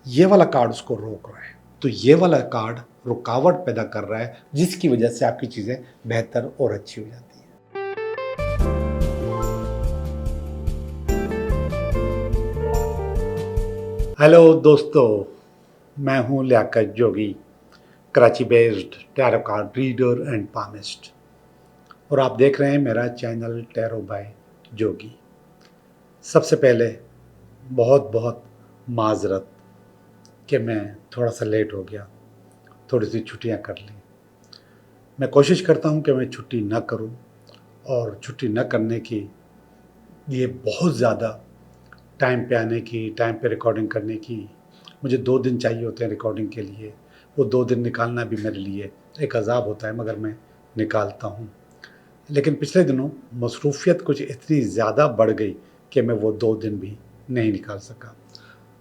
ये वाला कार्ड उसको रोक रहा है। तो ये वाला कार्ड रुकावट पैदा कर रहा है, जिसकी वजह से आपकी चीज़ें बेहतर और अच्छी हो जाती हैं। हेलो दोस्तों, मैं हूं Liaquat Jogi, Karachi based tarot card reader and palmist, और आप देख रहे हैं मेरा चैनल टैरो बाय जोगी। सबसे पहले बहुत बहुत माजरत कि मैं थोड़ा सा लेट हो गया, थोड़ी सी छुट्टियां कर ली। मैं कोशिश करता हूं कि मैं छुट्टी ना करूं, और छुट्टी न करने की ये बहुत ज़्यादा टाइम पे आने की, टाइम पे रिकॉर्डिंग करने की, मुझे 2 दिन चाहिए होते हैं रिकॉर्डिंग के लिए। वो 2 दिन निकालना भी मेरे लिए एक अज़ाब होता है, मगर मैं निकालता हूँ। लेकिन पिछले दिनों मसरूफ़ियत कुछ इतनी ज़्यादा बढ़ गई कि मैं वो 2 दिन भी नहीं निकाल सका।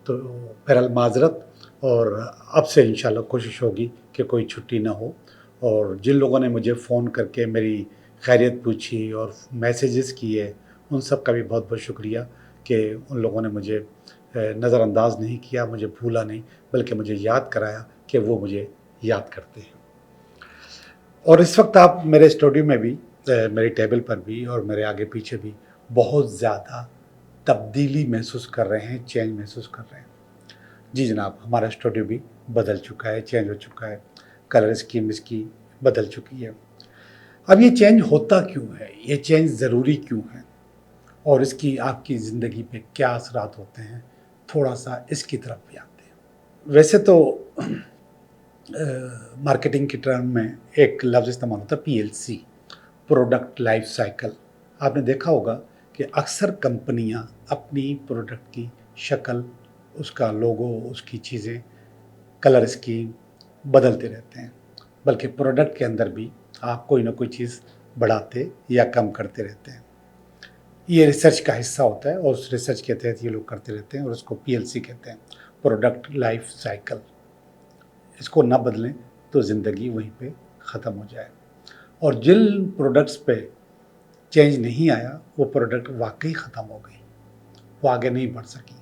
तो बहरहाल माज़रत, और अब से इंशाल्लाह कोशिश होगी कि कोई छुट्टी ना हो। और जिन लोगों ने मुझे फ़ोन करके मेरी खैरियत पूछी और मैसेजेस किए, उन सब का भी बहुत बहुत शुक्रिया कि उन लोगों ने मुझे नज़रअंदाज नहीं किया, मुझे भूला नहीं, बल्कि मुझे याद कराया कि वो मुझे याद करते हैं। और इस वक्त आप मेरे स्टूडियो में भी, मेरी टेबल पर भी और मेरे आगे पीछे भी बहुत ज़्यादा तब्दीली महसूस कर रहे हैं, चेंज महसूस कर रहे हैं। जी जनाब, हमारा स्टूडियो भी बदल चुका है, चेंज हो चुका है, कलर स्कीम इसकी बदल चुकी है। अब ये चेंज होता क्यों है, ये चेंज ज़रूरी क्यों है, और इसकी आपकी ज़िंदगी पे क्या असरात होते हैं, थोड़ा सा इसकी तरफ भी आते हैं। वैसे तो मार्केटिंग की टर्म में एक लफ्ज़ इस्तेमाल होता है, PLC, प्रोडक्ट लाइफ साइकिल। आपने देखा होगा कि अक्सर कंपनियां अपनी प्रोडक्ट की शक्ल, उसका लोगो, उसकी चीज़ें, कलर स्कीम बदलते रहते हैं, बल्कि प्रोडक्ट के अंदर भी आप कोई ना कोई चीज़ बढ़ाते या कम करते रहते हैं। ये रिसर्च का हिस्सा होता है, और उस रिसर्च के तहत ये लोग करते रहते हैं, और उसको PLC कहते हैं, प्रोडक्ट लाइफ साइकिल। इसको ना बदलें तो ज़िंदगी वहीं पे ख़त्म हो जाए। और जिन प्रोडक्ट्स पे चेंज नहीं आया, वो प्रोडक्ट वाकई ख़त्म हो गई, वो आगे नहीं बढ़ सकी।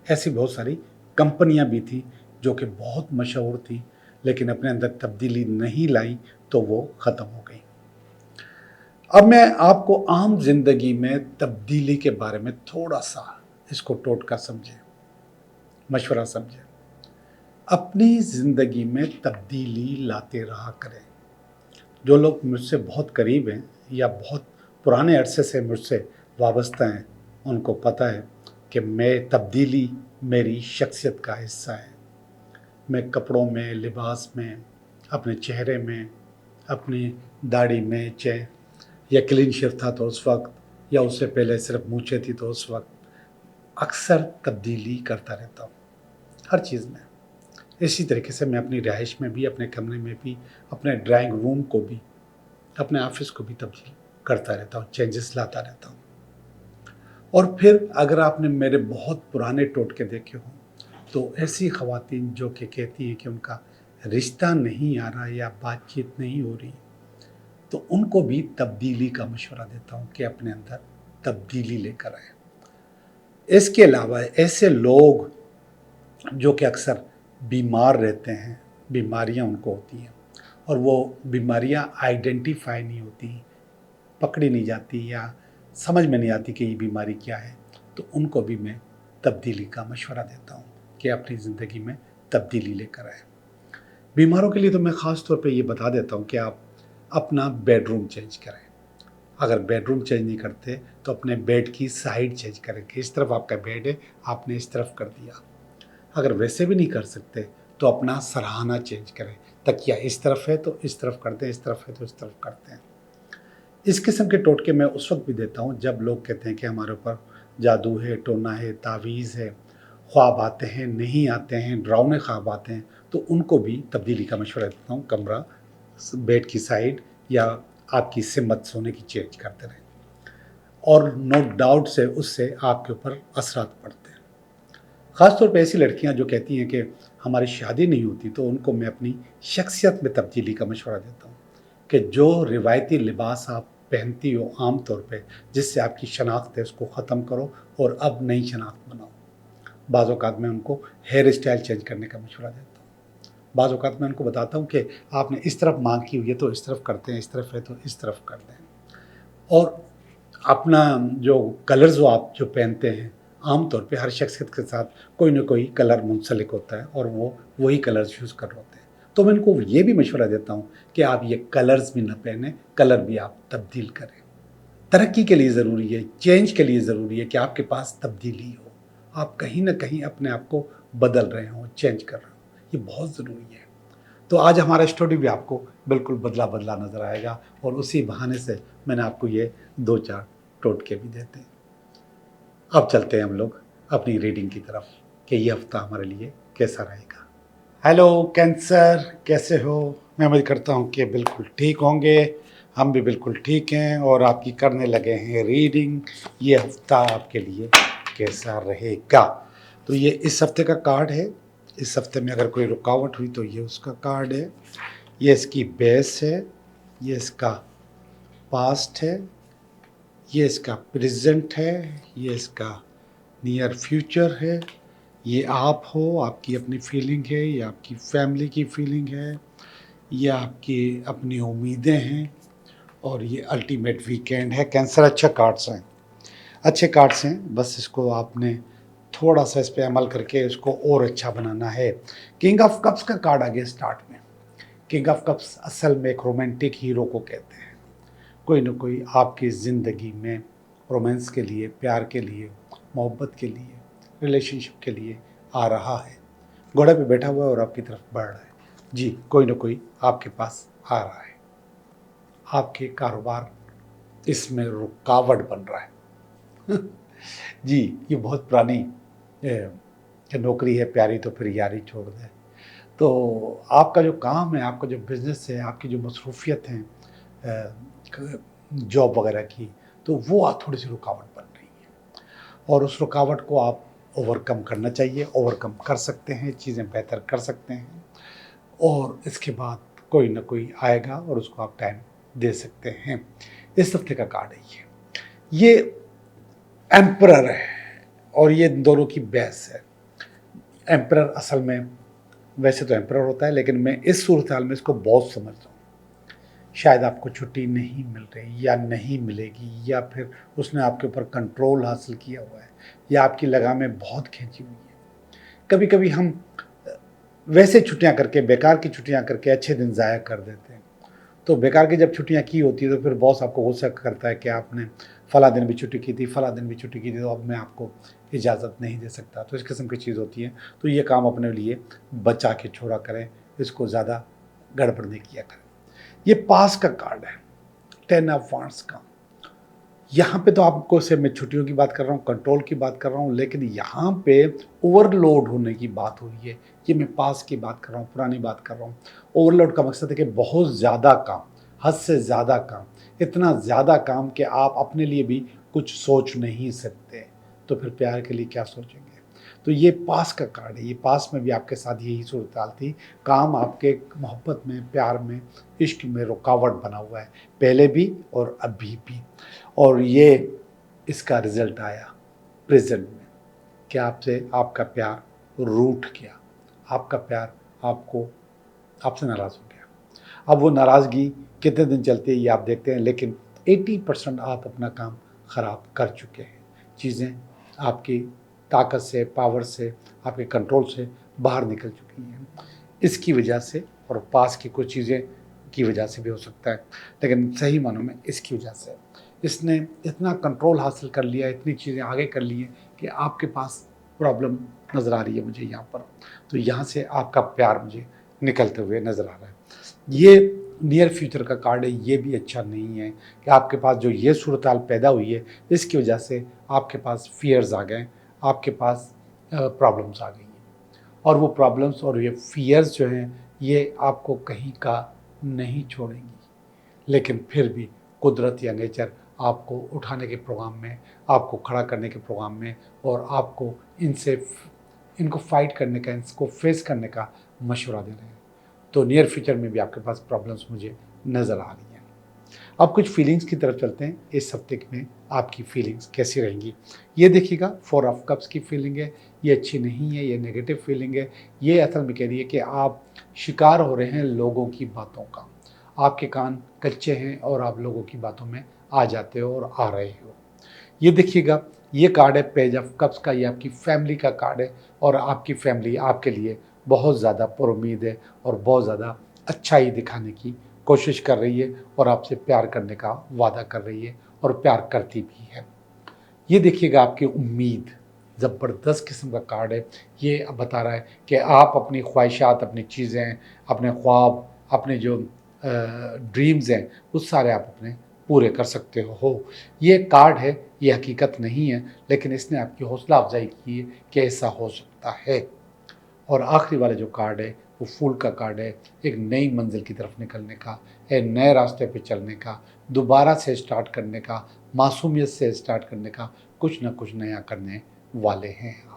ऐसी बहुत सारी कंपनियां भी थी जो कि बहुत मशहूर थी, लेकिन अपने अंदर तब्दीली नहीं लाई, तो वो ख़त्म हो गई। अब मैं आपको आम जिंदगी में तब्दीली के बारे में थोड़ा सा इसको टोटका समझें, मशवरा समझें। अपनी ज़िंदगी में तब्दीली लाते रहा करें। जो लोग मुझसे बहुत करीब हैं या बहुत पुराने अरसे से मुझसे वाबस्ता हैं, उनको पता है कि मैं तब्दीली मेरी शख्सियत का हिस्सा है। मैं कपड़ों में, लिबास में, अपने चेहरे में, अपनी दाढ़ी में, चाहे या क्लीन शेव था तो उस वक्त, या उससे पहले सिर्फ मूंछें थी तो उस वक्त, अक्सर तब्दीली करता रहता हूँ हर चीज़ में। इसी तरीके से मैं अपनी रिहाइश में भी, अपने कमरे में भी, अपने ड्राइंग रूम को भी, अपने ऑफिस को भी तब्दील करता रहता हूँ, चेंजेस लाता रहता हूँ। और फिर अगर आपने मेरे बहुत पुराने टोटके देखे हों, तो ऐसी ख़वातीन जो कि कहती हैं कि उनका रिश्ता नहीं आ रहा या बातचीत नहीं हो रही, तो उनको भी तब्दीली का मशवरा देता हूँ कि अपने अंदर तब्दीली लेकर आए। इसके अलावा ऐसे लोग जो कि अक्सर बीमार रहते हैं, बीमारियाँ उनको होती हैं, और वो बीमारियाँ आइडेंटिफाई नहीं होती, पकड़ी नहीं जाती, या समझ में नहीं आती कि ये बीमारी क्या है, तो उनको भी मैं तब्दीली का मशवरा देता हूँ कि अपनी ज़िंदगी में तब्दीली लेकर आए। बीमारों के लिए तो मैं ख़ास तौर पे ये बता देता हूँ कि आप अपना बेडरूम चेंज करें। अगर बेडरूम चेंज नहीं करते तो अपने बेड की साइड चेंज करें कि इस तरफ आपका बेड है, आपने इस तरफ कर दिया। अगर वैसे भी नहीं कर सकते तो अपना सरहाना चेंज करें, तकिया इस तरफ है तो इस तरफ करते हैं, इस तरफ है तो इस तरफ करते हैं। इस किस्म के टोटके मैं उस वक्त भी देता हूँ जब लोग कहते हैं कि हमारे ऊपर जादू है, टोना है, तावीज़ है, ख्वाब आते हैं, नहीं आते हैं, डरावने ख्वाब आते हैं, तो उनको भी तब्दीली का मशवरा देता हूँ। कमरा, बेड की साइड या आपकी सिमत सोने की चेंज करते रहें, और नो डाउट से उससे आपके ऊपर असरात पड़ते हैं। ख़ास तौर पे ऐसी लड़कियां जो कहती हैं कि हमारी शादी नहीं होती, तो उनको मैं अपनी शख्सियत में तब्दीली का मशवरा देता हूँ कि जो रिवायती लिबास आप पहनती हो आम तौर पे, जिससे आपकी शनाख्त है, उसको ख़त्म करो और अब नई शनाख्त बनाओ। बाज़ औक़ात मैं उनको हेयर स्टाइल चेंज करने का मशवरा देता हूँ। बाज़ औक़ात मैं उनको बताता हूँ कि आपने इस तरफ मांग की हुई है तो इस तरफ करते हैं, इस तरफ है तो इस तरफ कर दें। और अपना जो कलर्स जो आप जो पहनते हैं, आम तौर पे हर शख्सियत के साथ कोई न कोई कलर मुंसलिक होता है और वो वही कलर्स यूज़ कर रहे होते हैं। तो मैं इनको ये भी मशवरा देता हूँ कि आप ये कलर्स भी ना पहनें, कलर भी आप तब्दील करें। तरक्की के लिए ज़रूरी है, चेंज के लिए ज़रूरी है कि आपके पास तब्दीली हो। आप कहीं न कहीं अपने आप को बदल रहे हों, चेंज कर रहे हों, ये बहुत ज़रूरी है। तो आज हमारा स्टूडियो भी आपको बिल्कुल बदला-बदला नज़र आएगा और उसी बहाने से मैंने आपको ये 2-4 टोटके भी देते हैं। अब चलते हैं हम लोग अपनी रीडिंग की तरफ कि ये हफ़्ता हमारे लिए कैसा रहेगा। हेलो कैंसर, कैसे हो? मैं उम्मीद करता हूँ कि बिल्कुल ठीक होंगे। हम भी बिल्कुल ठीक हैं और आपकी करने लगे हैं रीडिंग, ये हफ़्ता आपके लिए कैसा रहेगा। तो ये इस हफ़्ते का कार्ड है। इस हफ़्ते में अगर कोई रुकावट हुई तो ये उसका कार्ड है। ये इसकी बेस है, ये इसका पास्ट है, ये इसका प्रेज़ेंट है, ये इसका नियर फ्यूचर है। ये आप हो, आपकी अपनी फीलिंग है, ये आपकी फैमिली की फीलिंग है, ये आपकी अपनी उम्मीदें हैं और ये अल्टीमेट वीकेंड है। कैंसर अच्छे कार्ड्स हैं, अच्छे कार्ड्स हैं, बस इसको आपने थोड़ा-सा इस पे अमल करके इसको और अच्छा बनाना है। किंग ऑफ कप्स का कार्ड आ गया स्टार्ट में। किंग ऑफ कप्स असल में एक रोमांटिक हीरो को कहते हैं। कोई न कोई आपकी ज़िंदगी में रोमांस के लिए, प्यार के लिए, मोहब्बत के लिए, रिलेशनशिप के लिए आ रहा है। घोड़े पे बैठा हुआ है और आपकी तरफ बढ़ रहा है। जी, कोई न कोई आपके पास आ रहा है। आपके कारोबार इसमें रुकावट बन रहा है। जी, ये बहुत पुरानी नौकरी है, प्यारी तो फिर यारी छोड़ दे। तो आपका जो काम है, आपका जो बिज़नेस है, आपकी जो मसरूफ़ियत हैं जॉब वगैरह की, तो वो थोड़ी-सी रुकावट बन रही है और उस रुकावट को आप ओवरकम करना चाहिए, ओवरकम कर सकते हैं, चीज़ें बेहतर कर सकते हैं और इसके बाद कोई ना कोई आएगा और उसको आप टाइम दे सकते हैं। इस हफ्ते का कार्ड है ये एम्परर है और ये दोनों की बहस है। एम्परर असल में वैसे तो एम्परर होता है, लेकिन मैं इस सूरत हाल में इसको बॉस समझता हूँ। शायद आपको छुट्टी नहीं मिल रही या नहीं मिलेगी या फिर उसने आपके ऊपर कंट्रोल हासिल किया हुआ है या आपकी लगामें बहुत खींची हुई है। कभी-कभी हम वैसे छुट्टियाँ करके, बेकार की छुट्टियाँ करके अच्छे दिन ज़ाया कर देते हैं। तो बेकार की जब छुट्टियाँ की होती है तो फिर बॉस आपको गुस्सा करता है कि आपने फ़लाँ दिन भी छुट्टी की थी, फ़लाँ दिन भी छुट्टी की थी, तो अब मैं आपको इजाज़त नहीं दे सकता। तो इस किस्म की चीज़ होती है। तो ये काम अपने लिए बचा के छोड़ा करें, इसको ज़्यादा गड़बड़ नहीं किया करें। ये पास का कार्ड है, 10 ऑफ वांड्स का। यहाँ पे तो आपको सिर्फ मैं छुट्टियों की बात कर रहा हूँ, कंट्रोल की बात कर रहा हूँ, लेकिन यहाँ पे ओवरलोड होने की बात हो रही है। ये मैं पास की बात कर रहा हूँ, पुरानी बात कर रहा हूँ। ओवरलोड का मकसद है कि बहुत ज़्यादा काम, हद से ज़्यादा काम, इतना ज़्यादा काम कि आप अपने लिए भी कुछ सोच नहीं सकते। तो फिर प्यार के लिए क्या सोचेंगे? तो ये पास का कार्ड है। ये पास में भी आपके साथ यही सूरत-हाल थी। काम आपके मोहब्बत में, प्यार में, इश्क में रुकावट बना हुआ है, पहले भी और अभी भी। और ये इसका रिज़ल्ट आया प्रेज़ेंट में कि आपसे आपका प्यार रूठ गया। आपका प्यार आपसे नाराज़ हो गया। अब वो नाराज़गी कितने दिन चलती है ये आप देखते हैं, लेकिन 80% आप अपना काम ख़राब कर चुके हैं। चीज़ें आपकी ताकत से, पावर से, आपके कंट्रोल से बाहर निकल चुकी हैं। इसकी वजह से और पास की कुछ चीज़ें की वजह से भी हो सकता है, लेकिन सही मानों में इसकी वजह से। इसने इतना कंट्रोल हासिल कर लिया, इतनी चीज़ें आगे कर ली हैं कि आपके पास प्रॉब्लम नज़र आ रही है मुझे यहाँ पर। तो यहाँ से आपका प्यार मुझे निकलते हुए नज़र आ रहा है। ये नियर फ्यूचर का कार्ड है, ये भी अच्छा नहीं है कि आपके पास जो ये सूरत-हाल पैदा हुई है, इसकी वजह से आपके पास फ़ियर्स आ गए, आपके पास प्रॉब्लम्स आ गई हैं। और वो प्रॉब्लम्स और ये फ़ियर्स जो हैं, ये आपको कहीं का नहीं छोड़ेंगी। लेकिन फिर भी कुदरत या नेचर आपको उठाने के प्रोग्राम में, आपको खड़ा करने के प्रोग्राम में और आपको इनको फ़ाइट करने का, इसको फेस करने का मशवरा दे रहे हैं। तो नियर फ्यूचर में भी आपके पास प्रॉब्लम्स मुझे नज़र आ रही हैं। अब कुछ फीलिंग्स की तरफ चलते हैं। इस हफ्ते में आपकी फीलिंग्स कैसी रहेंगी? ये देखिएगा, 4 ऑफ कप्स की फीलिंग है। ये अच्छी नहीं है, ये नेगेटिव फीलिंग है। ये असल में कह रही है कि आप शिकार हो रहे हैं लोगों की बातों का। आपके कान कच्चे हैं और आप लोगों की बातों में आ जाते हो और आ रहे हो। ये देखिएगा, ये कार्ड है पेज ऑफ कप्स का। ये आपकी फैमिली का कार्ड है और आपकी फैमिली आपके लिए बहुत ज़्यादा पुरुम्मीद है और बहुत ज़्यादा अच्छाई दिखाने की कोशिश कर रही है और आपसे प्यार करने का वादा कर रही है और प्यार करती भी है। ये देखिएगा, आपकी उम्मीद, ज़बरदस्त किस्म का कार्ड है। ये अब बता रहा है कि आप अपनी ख्वाहिशात, अपनी चीज़ें, अपने ख्वाब, अपने जो ड्रीम्स हैं, वो सारे आप अपने पूरे कर सकते हो। ये कार्ड है, ये हकीकत नहीं है, लेकिन इसने आपकी हौसला अफजाई की है कि ऐसा हो सकता है। और आखिरी वाला जो कार्ड है वो फूल का कार्ड है। एक नई मंजिल की तरफ निकलने का, एक नए रास्ते पे चलने का, दोबारा से स्टार्ट करने का, मासूमियत से स्टार्ट करने का, कुछ ना कुछ नया करने वाले हैं आप।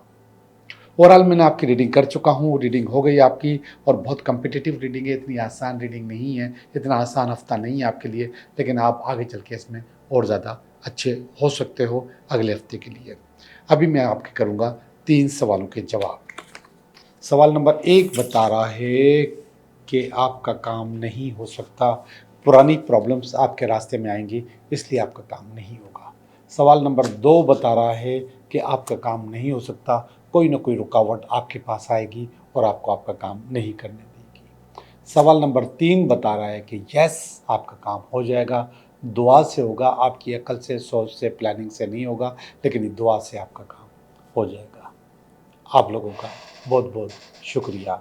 ओवरऑल मैंने आपकी रीडिंग कर चुका हूँ, रीडिंग हो गई आपकी और बहुत कम्पिटिटिव रीडिंग है, इतनी आसान रीडिंग नहीं है, इतना आसान हफ्ता नहीं है आपके लिए, लेकिन आप आगे चल के इसमें और ज़्यादा अच्छे हो सकते हो अगले हफ्ते के लिए। अभी मैं आपके करूँगा 3 सवालों के जवाब। सवाल नंबर 1 बता रहा है कि आपका काम नहीं हो सकता, पुरानी प्रॉब्लम्स आपके रास्ते में आएंगी, इसलिए आपका काम नहीं होगा। सवाल नंबर 2 बता रहा है कि आपका काम नहीं हो सकता, कोई ना कोई रुकावट आपके पास आएगी और आपको आपका काम नहीं करने देगी। सवाल नंबर 3 बता रहा है कि यस, आपका काम हो जाएगा, दुआ से होगा, आपकी अकल से, सोच से, प्लानिंग से नहीं होगा, लेकिन दुआ से आपका काम हो जाएगा। आप लोगों का बहुत बहुत शुक्रिया।